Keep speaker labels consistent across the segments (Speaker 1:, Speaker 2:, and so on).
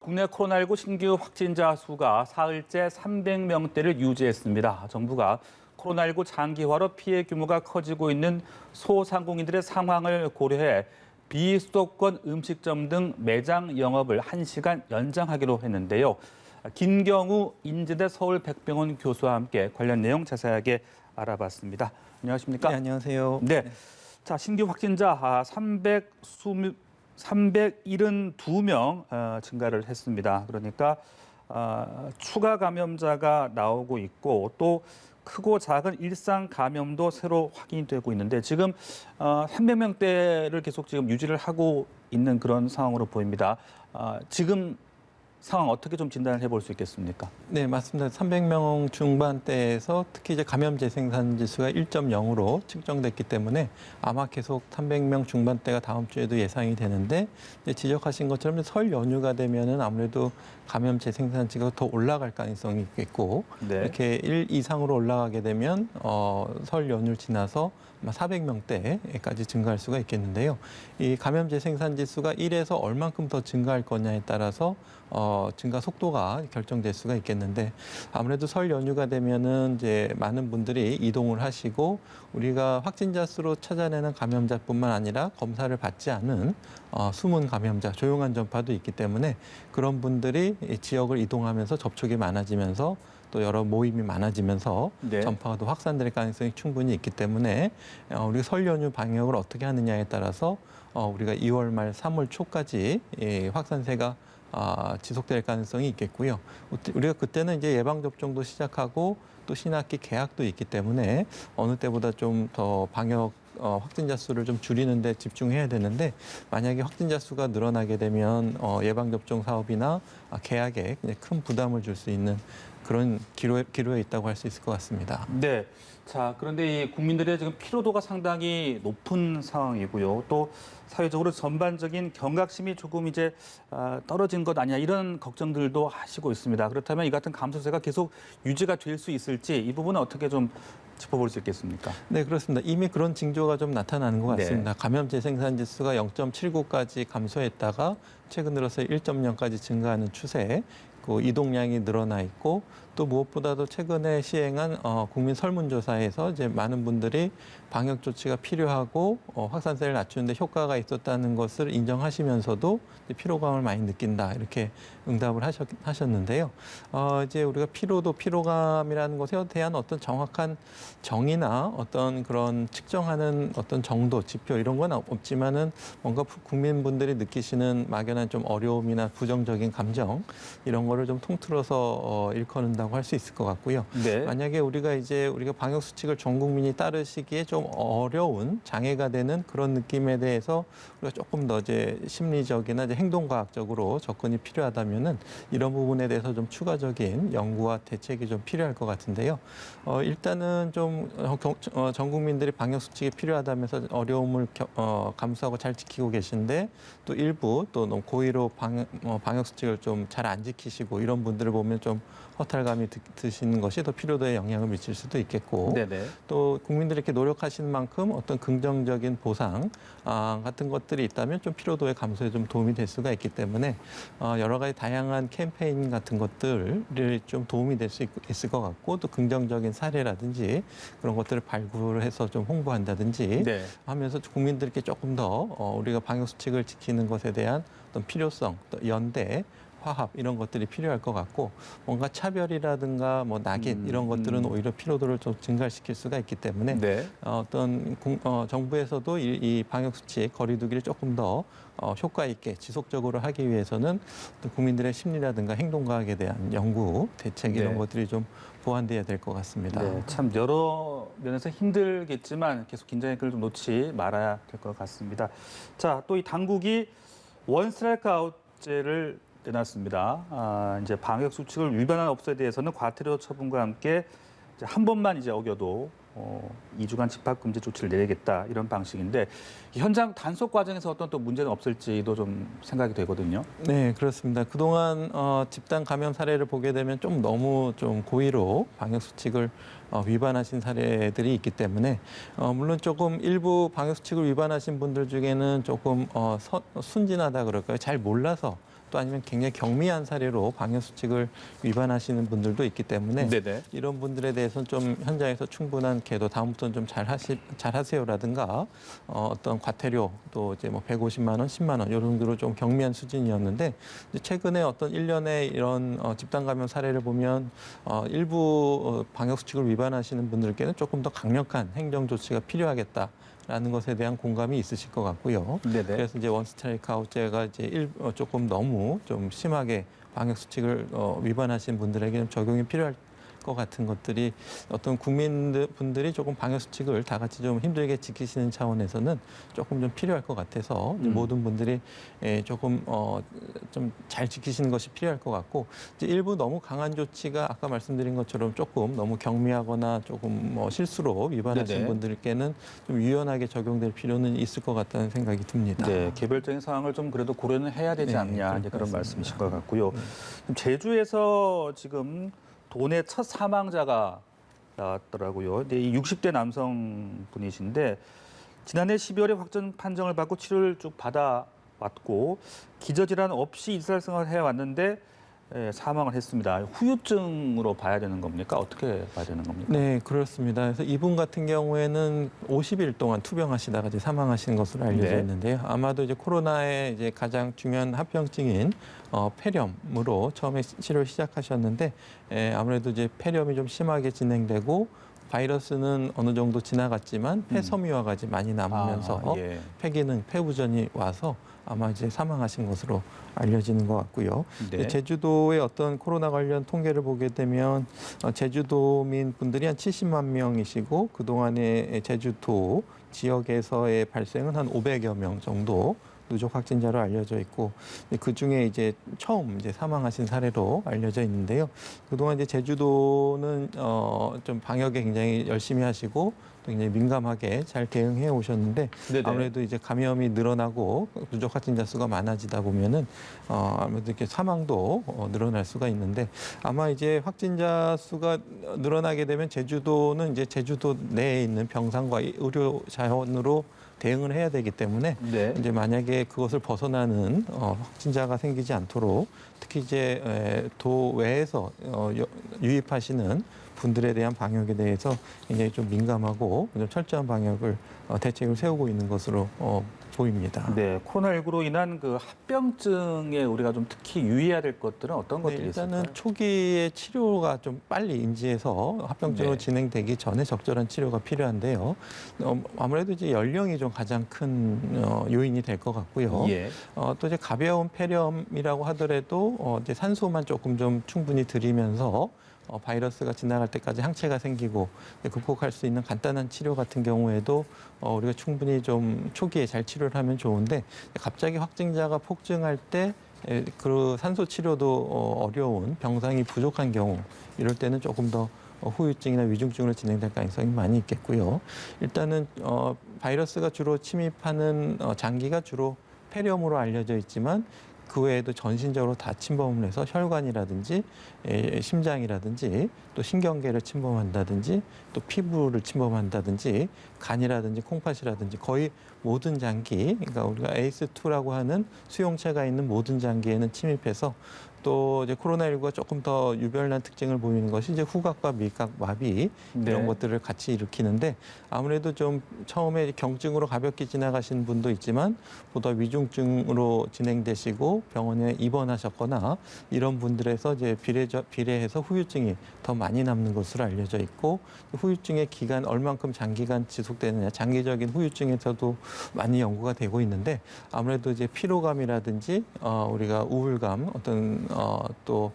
Speaker 1: 국내 코로나19 신규 확진자 수가 사흘째 300명대를 유지했습니다. 정부가 코로나19 장기화로 피해 규모가 커지고 있는 소상공인들의 상황을 고려해 비수도권 음식점 등 매장 영업을 1시간 연장하기로 했는데요. 김경우 인제대 서울백병원 교수와 함께 관련 내용 자세하게 알아봤습니다. 안녕하십니까?
Speaker 2: 네, 안녕하세요.
Speaker 1: 네. 자, 신규 확진자 372명 증가를 했습니다. 그러니까 추가 감염자가 나오고 있고 또 크고 작은 일상 감염도 새로 확인되고 있는데 지금 300명대를 계속 지금 유지를 하고 있는 그런 상황으로 보입니다. 지금 상황 어떻게 좀 진단을 해볼 수 있겠습니까?
Speaker 2: 네, 맞습니다. 300명 중반대에서 특히 이제 감염 재생산 지수가 1.0으로 측정됐기 때문에 아마 계속 300명 중반대가 다음 주에도 예상이 되는데 이제 지적하신 것처럼 설 연휴가 되면은 아무래도 감염 재생산치가 더 올라갈 가능성이 있겠고
Speaker 1: 네.
Speaker 2: 이렇게 1 이상으로 올라가게 되면 설 연휴를 지나서 아마 400명대까지 증가할 수가 있겠는데요. 이 감염 재생산 지수가 1에서 얼만큼 더 증가할 거냐에 따라서 증가 속도가 결정될 수가 있겠는데 아무래도 설 연휴가 되면은 이제 많은 분들이 이동을 하시고 우리가 확진자 수로 찾아내는 감염자뿐만 아니라 검사를 받지 않은 숨은 감염자, 조용한 전파도 있기 때문에 그런 분들이 지역을 이동하면서 접촉이 많아지면서 또 여러 모임이 많아지면서
Speaker 1: 네.
Speaker 2: 전파가 더 확산될 가능성이 충분히 있기 때문에 우리가 설 연휴 방역을 어떻게 하느냐에 따라서 우리가 2월 말 3월 초까지 확산세가 지속될 가능성이 있겠고요. 우리가 그때는 이제 예방접종도 시작하고 또 신학기 개학도 있기 때문에 어느 때보다 좀 더 방역 확진자 수를 좀 줄이는 데 집중해야 되는데 만약에 확진자 수가 늘어나게 되면 예방접종 사업이나 개학에 큰 부담을 줄 수 있는 그런 기로에 있다고 할 수 있을 것 같습니다.
Speaker 1: 네. 자, 그런데 이 국민들의 지금 피로도가 상당히 높은 상황이고요. 또 사회적으로 전반적인 경각심이 조금 이제 떨어진 것 아니냐 이런 걱정들도 하시고 있습니다. 그렇다면 이 같은 감소세가 계속 유지가 될 수 있을지 이 부분은 어떻게 좀 짚어볼 수 있겠습니까?
Speaker 2: 네, 그렇습니다. 이미 그런 징조가 좀 나타나는 것 같습니다.
Speaker 1: 네.
Speaker 2: 감염 재생산 지수가 0.79까지 감소했다가 최근 들어서 1.0까지 증가하는 추세, 그 이동량이 늘어나 있고 또 무엇보다도 최근에 시행한 국민 설문조사에서 이제 많은 분들이 방역 조치가 필요하고 확산세를 낮추는데 효과가 있었다는 것을 인정하시면서도 피로감을 많이 느낀다 이렇게 응답을 하셨는데요. 이제 우리가 피로감이라는 것에 대한 어떤 정확한 정의나 어떤 그런 측정하는 어떤 정도, 지표 이런 건 없지만은 뭔가 국민분들이 느끼시는 막연한 좀 어려움이나 부정적인 감정 이런 거를 좀 통틀어서 일컫는다고 할 수 있을 것 같고요.
Speaker 1: 네.
Speaker 2: 만약에 우리가 방역 수칙을 전 국민이 따르시기에 좀 어려운 장애가 되는 그런 느낌에 대해서 우리가 조금 더 이제 심리적이나 이제 행동과학적으로 접근이 필요하다면은 이런 부분에 대해서 좀 추가적인 연구와 대책이 좀 필요할 것 같은데요. 일단은 좀 전 국민들이 방역 수칙이 필요하다면서 어려움을 감수하고 잘 지키고 계신데 또 일부 또 너무 고의로 방역 수칙을 좀 잘 안 지키시고 이런 분들을 보면 좀 허탈감이 드시는 것이 더 피로도에 영향을 미칠 수도 있겠고
Speaker 1: 네네.
Speaker 2: 또 국민들이 이렇게 노력하시는 만큼 어떤 긍정적인 보상 같은 것들이 있다면 좀 피로도의 감소에 좀 도움이 될 수가 있기 때문에 여러 가지 다양한 캠페인 같은 것들이 좀 도움이 될 수 있을 것 같고 또 긍정적인 사례라든지 그런 것들을 발굴을 해서 좀 홍보한다든지
Speaker 1: 네.
Speaker 2: 하면서 국민들께 조금 더 우리가 방역 수칙을 지키는 것에 대한 어떤 필요성, 또 연대 화합 이런 것들이 필요할 것 같고 뭔가 차별이라든가 뭐 낙인 이런 것들은 오히려 피로도를 좀 증가시킬 수가 있기 때문에
Speaker 1: 네.
Speaker 2: 정부에서도 이 방역 수칙 거리두기를 조금 더 효과 있게 지속적으로 하기 위해서는 또 국민들의 심리라든가 행동과학에 대한 연구 대책 이런
Speaker 1: 네.
Speaker 2: 것들이 좀 보완돼야 될 것 같습니다.
Speaker 1: 네, 참 여러 면에서 힘들겠지만 계속 긴장의 끈을 좀 놓지 말아야 될 것 같습니다. 자, 또 이 당국이 원스트라이크 아웃제를 내놨습니다. 이제 방역 수칙을 위반한 업소에 대해서는 과태료 처분과 함께 이제 한 번만 이제 어겨도 2주간 집합 금지 조치를 내리겠다 이런 방식인데 현장 단속 과정에서 어떤 또 문제는 없을지도 좀 생각이 되거든요.
Speaker 2: 네, 그렇습니다. 그동안 집단 감염 사례를 보게 되면 좀 너무 좀 고의로 방역 수칙을 위반하신 사례들이 있기 때문에 물론 조금 일부 방역 수칙을 위반하신 분들 중에는 조금 순진하다 그럴까요? 잘 몰라서 또 아니면 굉장히 경미한 사례로 방역 수칙을 위반하시는 분들도 있기 때문에
Speaker 1: 네네.
Speaker 2: 이런 분들에 대해서는 좀 현장에서 충분한 계도 다음부터는 좀 잘하세요라든가 어떤 과태료 또 이제 뭐 150만 원, 10만 원 이런 정도로 좀 경미한 수준이었는데 이제 최근에 어떤 일련의 이런 집단 감염 사례를 보면 일부 방역 수칙을 위반하시는 분들께는 조금 더 강력한 행정 조치가 필요하겠다라는 것에 대한 공감이 있으실 것 같고요.
Speaker 1: 네네.
Speaker 2: 그래서 이제 원스트라이크 아웃제가 이제 조금 너무 좀 심하게 방역 수칙을 위반하신 분들에게는 적용이 필요할 것 같은 것들이 어떤 국민분들이 조금 방역 수칙을 다 같이 좀 힘들게 지키시는 차원에서는 조금 좀 필요할 것 같아서 이제 모든 분들이 조금 좀 잘 지키시는 것이 필요할 것 같고 이제 일부 너무 강한 조치가 아까 말씀드린 것처럼 조금 너무 경미하거나 조금 실수로 위반하신
Speaker 1: 네네.
Speaker 2: 분들께는 좀 유연하게 적용될 필요는 있을 것 같다는 생각이 듭니다.
Speaker 1: 네, 개별적인 상황을 좀 그래도 고려는 해야 되지
Speaker 2: 네,
Speaker 1: 않냐
Speaker 2: 그럴
Speaker 1: 이제
Speaker 2: 것
Speaker 1: 그런
Speaker 2: 같습니다.
Speaker 1: 말씀이신 것 같고요. 제주에서 지금 도내 첫 사망자가 나왔더라고요. 근데 이 60대 남성 분이신데 지난해 12월에 확진 판정을 받고 치료를 쭉 받아왔고 기저질환 없이 일상생활을 해왔는데 사망을 했습니다. 후유증으로 봐야 되는 겁니까? 어떻게 봐야 되는 겁니까?
Speaker 2: 네, 그렇습니다. 그래서 이분 같은 경우에는 50일 동안 투병하시다가 이제 사망하신 것으로 알려져
Speaker 1: 네.
Speaker 2: 있는데요. 아마도 이제 코로나의 이제 가장 중요한 합병증인 폐렴으로 처음에 치료를 시작하셨는데 아무래도 이제 폐렴이 좀 심하게 진행되고 바이러스는 어느 정도 지나갔지만 폐섬유화가 이제 많이 남으면서
Speaker 1: 예.
Speaker 2: 폐기능, 폐부전이 와서 아마 이제 사망하신 것으로 알려지는 것 같고요.
Speaker 1: 네.
Speaker 2: 제주도의 어떤 코로나 관련 통계를 보게 되면 제주도민 분들이 한 70만 명이시고 그동안에 제주도 지역에서의 발생은 한 500여 명 정도 누적 확진자로 알려져 있고 그 중에 이제 처음 이제 사망하신 사례로 알려져 있는데요. 그동안 이제 제주도는 좀 방역에 굉장히 열심히 하시고 또 굉장히 민감하게 잘 대응해 오셨는데
Speaker 1: 네네.
Speaker 2: 아무래도 이제 감염이 늘어나고 누적 확진자 수가 많아지다 보면은 아무래도 이렇게 사망도 늘어날 수가 있는데 아마 이제 확진자 수가 늘어나게 되면 제주도는 이제 제주도 내에 있는 병상과 의료 자원으로 대응을 해야 되기 때문에
Speaker 1: 네.
Speaker 2: 이제 만약에 그것을 벗어나는 확진자가 생기지 않도록 특히 이제 도외에서 유입하시는 분들에 대한 방역에 대해서 굉장히 좀 민감하고 좀 철저한 방역을 대책을 세우고 있는 것으로 보입니다.
Speaker 1: 네, 코로나19로 인한 그 합병증에 우리가 좀 특히 유의해야 될 것들은 어떤 것들이
Speaker 2: 일단은
Speaker 1: 있을까요?
Speaker 2: 초기에 치료가 좀 빨리 인지해서 합병증으로
Speaker 1: 네.
Speaker 2: 진행되기 전에 적절한 치료가 필요한데요. 아무래도 이제 연령이 좀 가장 큰 요인이 될 것 같고요.
Speaker 1: 예.
Speaker 2: 또 이제 가벼운 폐렴이라고 하더라도 이제 산소만 조금 좀 충분히 들이면서 바이러스가 지나갈 때까지 항체가 생기고 극복할 수 있는 간단한 치료 같은 경우에도 우리가 충분히 좀 초기에 잘 치료를 하면 좋은데 갑자기 확진자가 폭증할 때 그 산소 치료도 어려운 병상이 부족한 경우 이럴 때는 조금 더 후유증이나 위중증으로 진행될 가능성이 많이 있겠고요. 일단은 바이러스가 주로 침입하는 장기가 주로 폐렴으로 알려져 있지만 그 외에도 전신적으로 다 침범을 해서 혈관이라든지 심장이라든지 또 신경계를 침범한다든지 또 피부를 침범한다든지 간이라든지 콩팥이라든지 거의 모든 장기, 그러니까 우리가 ACE2라고 하는 수용체가 있는 모든 장기에는 침입해서 또 이제 코로나19가 조금 더 유별난 특징을 보이는 것이 이제 후각과 미각, 마비 이런
Speaker 1: 네.
Speaker 2: 것들을 같이 일으키는데 아무래도 좀 처음에 경증으로 가볍게 지나가신 분도 있지만 보다 위중증으로 진행되시고 병원에 입원하셨거나 이런 분들에서 이제 비례해서 후유증이 더 많이 남는 것으로 알려져 있고 후유증의 기간 얼만큼 장기간 지속되느냐 장기적인 후유증에서도 많이 연구가 되고 있는데 아무래도 이제 피로감이라든지 우리가 우울감 어떤 또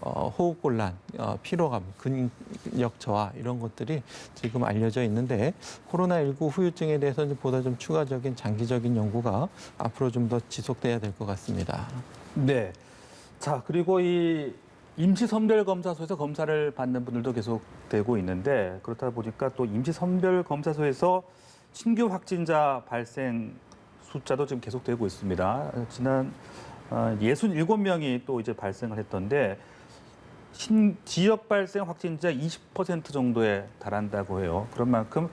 Speaker 2: 호흡곤란, 피로감, 근력 저하 이런 것들이 지금 알려져 있는데 코로나19 후유증에 대해서는 보다 좀 추가적인 장기적인 연구가 앞으로 좀 더 지속돼야 될 것 같습니다.
Speaker 1: 네. 자, 그리고 이 임시선별검사소에서 검사를 받는 분들도 계속 되고 있는데 그렇다 보니까 또 임시선별검사소에서 신규 확진자 발생 숫자도 지금 계속되고 있습니다. 지난 67명이 또 이제 발생을 했던데 지역 발생 확진자 20% 정도에 달한다고 해요. 그런 만큼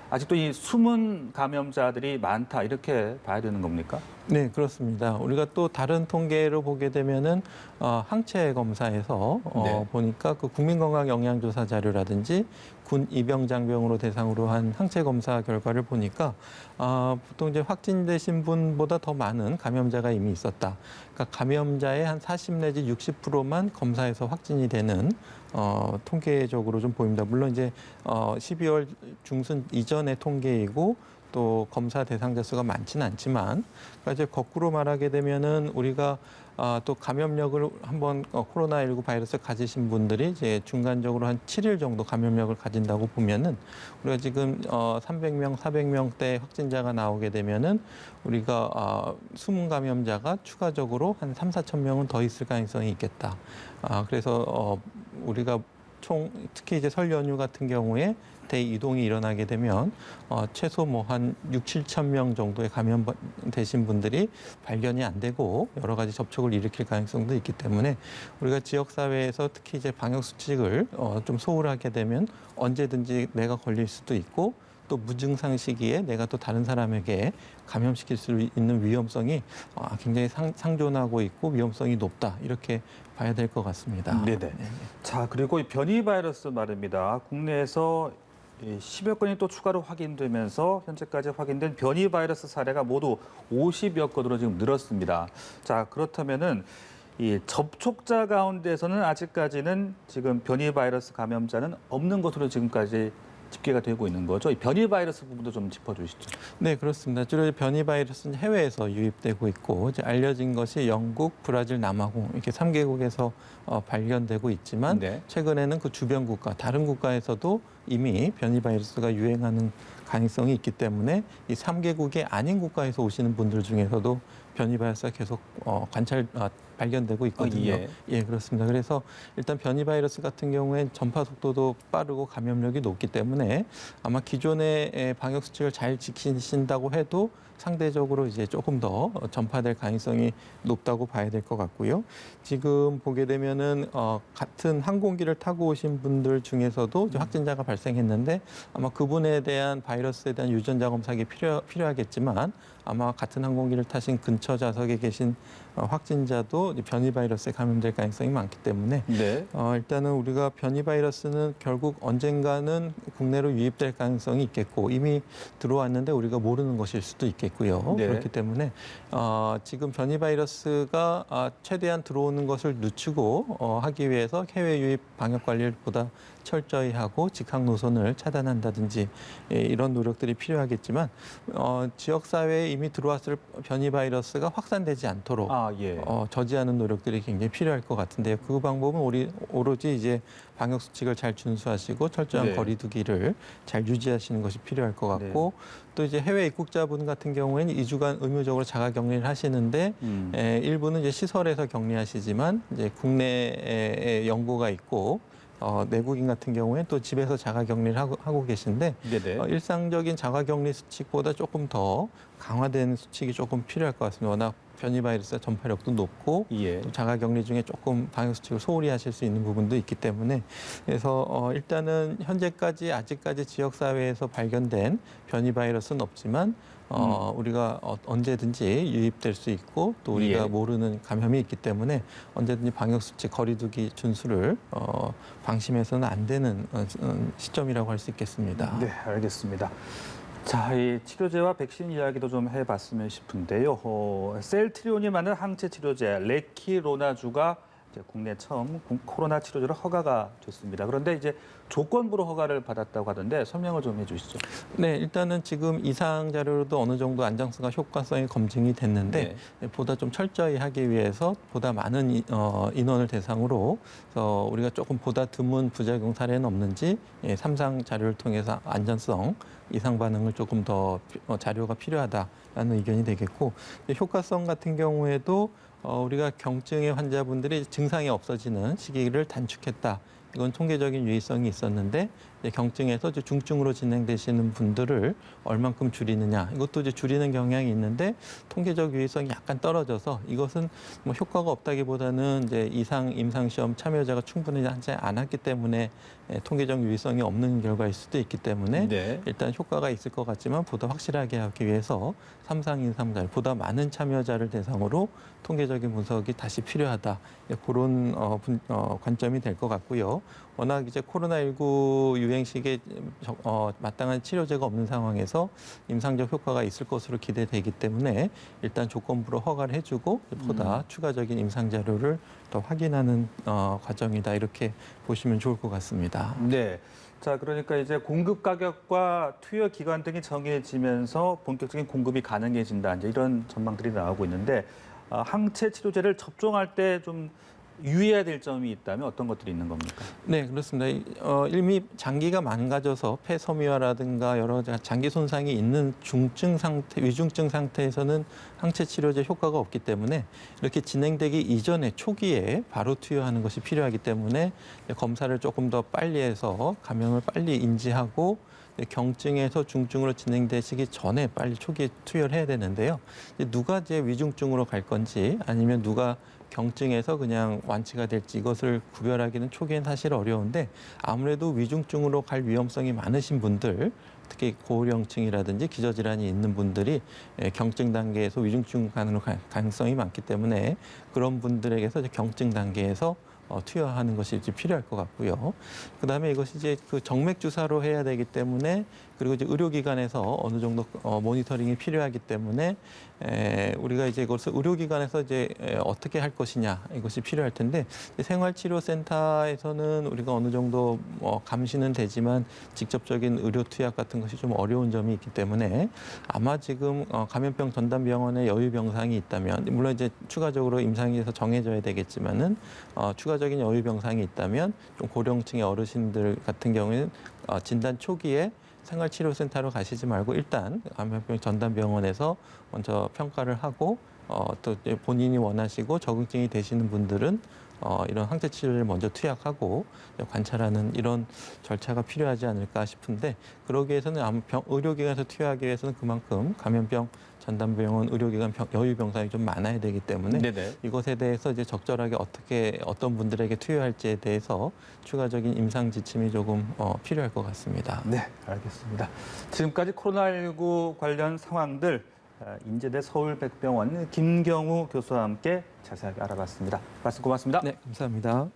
Speaker 1: 아직도 이 숨은 감염자들이 많다 이렇게 봐야 되는 겁니까?
Speaker 2: 네, 그렇습니다. 우리가 또 다른 통계로 보게 되면은 항체 검사에서
Speaker 1: 네.
Speaker 2: 보니까 그 국민건강영양조사 자료라든지 군 입영장병으로 대상으로 한 항체 검사 결과를 보니까 보통 이제 확진되신 분보다 더 많은 감염자가 이미 있었다. 그러니까 감염자의 한 40 내지 60%만 검사에서 확진이 되는 통계적으로 좀 보입니다. 물론 이제 12월 중순 이전의 통계이고 또 검사 대상자 수가 많지는 않지만, 그러니까 이제 거꾸로 말하게 되면은 우리가 또 감염력을 한번 코로나19 바이러스 가지신 분들이 이제 중간적으로 한 7일 정도 감염력을 가진다고 보면은 우리가 지금 300명, 400명대 확진자가 나오게 되면은 우리가 숨은 감염자가 추가적으로 한 3, 4천 명은 더 있을 가능성이 있겠다. 그래서 우리가 총 특히 이제 설 연휴 같은 경우에 대이동이 일어나게 되면 최소 뭐 한 6, 7천 명 정도의 감염되신 분들이 발견이 안 되고 여러 가지 접촉을 일으킬 가능성도 있기 때문에 우리가 지역 사회에서 특히 이제 방역 수칙을 좀 소홀하게 되면 언제든지 내가 걸릴 수도 있고 또 무증상 시기에 내가 또 다른 사람에게 감염시킬 수 있는 위험성이 굉장히 상존하고 있고 위험성이 높다 이렇게 봐야 될 것 같습니다.
Speaker 1: 네네. 자, 그리고 이 변이 바이러스 말입니다. 국내에서 10여 건이 또 추가로 확인되면서 현재까지 확인된 변이 바이러스 사례가 모두 50여 건으로 지금 늘었습니다. 자, 그렇다면은 이 접촉자 가운데서는 아직까지는 지금 변이 바이러스 감염자는 없는 것으로 지금까지 집계가 되고 있는 거죠. 이 변이 바이러스 부분도 좀 짚어주시죠.
Speaker 2: 네, 그렇습니다. 주로 변이 바이러스는 해외에서 유입되고 있고 이제 알려진 것이 영국, 브라질, 남아공 이렇게 3개국에서 발견되고 있지만
Speaker 1: 네.
Speaker 2: 최근에는 그 주변 국가, 다른 국가에서도 이미 변이 바이러스가 유행하는 가능성이 있기 때문에 이 3개국이 아닌 국가에서 오시는 분들 중에서도 변이 바이러스가 계속 발견되고 있거든요. 예, 그렇습니다. 그래서 일단 변이 바이러스 같은 경우엔 전파 속도도 빠르고 감염력이 높기 때문에 아마 기존의 방역 수칙을 잘 지키신다고 해도 상대적으로 이제 조금 더 전파될 가능성이 높다고 봐야 될 것 같고요. 지금 보게 되면은 같은 항공기를 타고 오신 분들 중에서도 이제 확진자가 발생했는데 아마 그분에 대한 바이러스에 대한 유전자 검사가 필요하겠지만 아마 같은 항공기를 타신 근처 좌석에 계신 확진자도 변이 바이러스에 감염될 가능성이 많기 때문에
Speaker 1: 네.
Speaker 2: 일단은 우리가 변이 바이러스는 결국 언젠가는 국내로 유입될 가능성이 있겠고 이미 들어왔는데 우리가 모르는 것일 수도 있겠고요.
Speaker 1: 네.
Speaker 2: 그렇기 때문에 지금 변이 바이러스가 최대한 들어오는 것을 늦추고 하기 위해서 해외 유입 방역 관리를 보다 철저히 하고 직항 노선을 차단한다든지 이런 노력들이 필요하겠지만 지역 사회에 이미 들어왔을 변이 바이러스가 확산되지 않도록
Speaker 1: 예.
Speaker 2: 저지하는 노력들이 굉장히 필요할 것 같은데요. 그 방법은 오로지 이제 방역 수칙을 잘 준수하시고 철저한
Speaker 1: 네.
Speaker 2: 거리두기를 잘 유지하시는 것이 필요할 것 같고 또 이제 해외 입국자분 같은 경우에는 2주간 의무적으로 자가격리를 하시는데 일부는 이제 시설에서 격리하시지만 이제 국내에 연고가 있고 내국인 같은 경우에 또 집에서 자가격리를 하고 계신데
Speaker 1: 네네.
Speaker 2: 일상적인 자가격리 수칙보다 조금 더 강화된 수칙이 조금 필요할 것 같습니다. 워낙 변이 바이러스의 전파력도 높고
Speaker 1: 예.
Speaker 2: 또 자가격리 중에 조금 방역 수칙을 소홀히 하실 수 있는 부분도 있기 때문에 그래서 일단은 현재까지 아직까지 지역 사회에서 발견된 변이 바이러스는 없지만 우리가 언제든지 유입될 수 있고 또 우리가
Speaker 1: 예.
Speaker 2: 모르는 감염이 있기 때문에 언제든지 방역 수칙 거리두기 준수를 방심해서는 안 되는 시점이라고 할 수 있겠습니다.
Speaker 1: 네, 알겠습니다. 자, 이 치료제와 백신 이야기도 좀 해봤으면 싶은데요. 셀트리온이 만든 항체 치료제 레키로나주가 이제 국내 처음 코로나 치료제로 허가가 됐습니다. 그런데 이제 조건부로 허가를 받았다고 하던데 설명을 좀 해주시죠.
Speaker 2: 네, 일단은 지금 이상 자료로도 어느 정도 안정성과 효과성이 검증이 됐는데 보다 좀 철저히 하기 위해서 보다 많은 인원을 대상으로 우리가 조금 보다 드문 부작용 사례는 없는지 3상 자료를 통해서 안전성, 이상 반응을 조금 더 자료가 필요하다라는 의견이 되겠고 효과성 같은 경우에도 우리가 경증의 환자분들이 증상이 없어지는 시기를 단축했다. 이건 통계적인 유의성이 있었는데 이제 경증에서 이제 중증으로 진행되시는 분들을 얼만큼 줄이느냐 이것도 이제 줄이는 경향이 있는데 통계적 유의성이 약간 떨어져서 이것은 뭐 효과가 없다기보다는 이제 이상 임상 시험 참여자가 충분하지 않았기 때문에 통계적 유의성이 없는 결과일 수도 있기 때문에
Speaker 1: 네.
Speaker 2: 일단 효과가 있을 것 같지만 보다 확실하게 하기 위해서 3상 임상자 보다 많은 참여자를 대상으로 통계적인 분석이 다시 필요하다. 그런 관점이 될 것 같고요. 워낙 이제 코로나19 유행 시기에 마땅한 치료제가 없는 상황에서 임상적 효과가 있을 것으로 기대되기 때문에 일단 조건부로 허가를 해주고 보다 추가적인 임상 자료를 더 확인하는 과정이다. 이렇게 보시면 좋을 것 같습니다.
Speaker 1: 네. 자, 그러니까 이제 공급 가격과 투여 기간 등이 정해지면서 본격적인 공급이 가능해진다. 이제 이런 전망들이 나오고 있는데 항체 치료제를 접종할 때 좀 유의해야 될 점이 있다면 어떤 것들이 있는 겁니까?
Speaker 2: 네, 그렇습니다. 이미 장기가 망가져서 폐섬유화라든가 여러 장기 손상이 있는 중증 상태, 위중증 상태에서는 항체 치료제 효과가 없기 때문에 이렇게 진행되기 이전에 초기에 바로 투여하는 것이 필요하기 때문에 검사를 조금 더 빨리 해서 감염을 빨리 인지하고 경증에서 중증으로 진행되시기 전에 빨리 초기에 투여를 해야 되는데요. 누가 이제 위중증으로 갈 건지 아니면 누가 경증에서 그냥 완치가 될지 이것을 구별하기는 초기엔 사실 어려운데 아무래도 위중증으로 갈 위험성이 많으신 분들 특히 고령층이라든지 기저질환이 있는 분들이 경증 단계에서 위중증 가능성이 많기 때문에 그런 분들에게서 이제 경증 단계에서 투여하는 것이 이제 필요할 것 같고요. 그다음에 이것이 이제 그 정맥 주사로 해야 되기 때문에 그리고 이제 의료기관에서 어느 정도 모니터링이 필요하기 때문에 우리가 이제 이것을 의료기관에서 이제 어떻게 할 것이냐 이것이 필요할 텐데 생활치료센터에서는 우리가 어느 정도 감시는 되지만 직접적인 의료 투약 같은 것이 좀 어려운 점이 있기 때문에 아마 지금 감염병 전담병원에 여유 병상이 있다면 물론 이제 추가적으로 임상에서 정해져야 되겠지만은 추가적인 여유 병상이 있다면 좀 고령층의 어르신들 같은 경우에는 진단 초기에 생활치료센터로 가시지 말고 일단 감염병 전담병원에서 먼저 평가를 하고 또 본인이 원하시고 적응증이 되시는 분들은 이런 항체 치료를 먼저 투약하고 관찰하는 이런 절차가 필요하지 않을까 싶은데 그러기 위해서는 의료기관에서 투여하기 위해서는 그만큼 감염병 전담병원 의료기관 여유 병상이 좀 많아야 되기 때문에
Speaker 1: 네네.
Speaker 2: 이것에 대해서 이제 적절하게 어떤 분들에게 투여할지에 대해서 추가적인 임상 지침이 조금 필요할 것 같습니다.
Speaker 1: 네, 알겠습니다. 지금까지 코로나19 관련 상황들 인제대 서울백병원 김경우 교수와 함께 자세하게 알아봤습니다. 말씀 고맙습니다.
Speaker 2: 네, 감사합니다.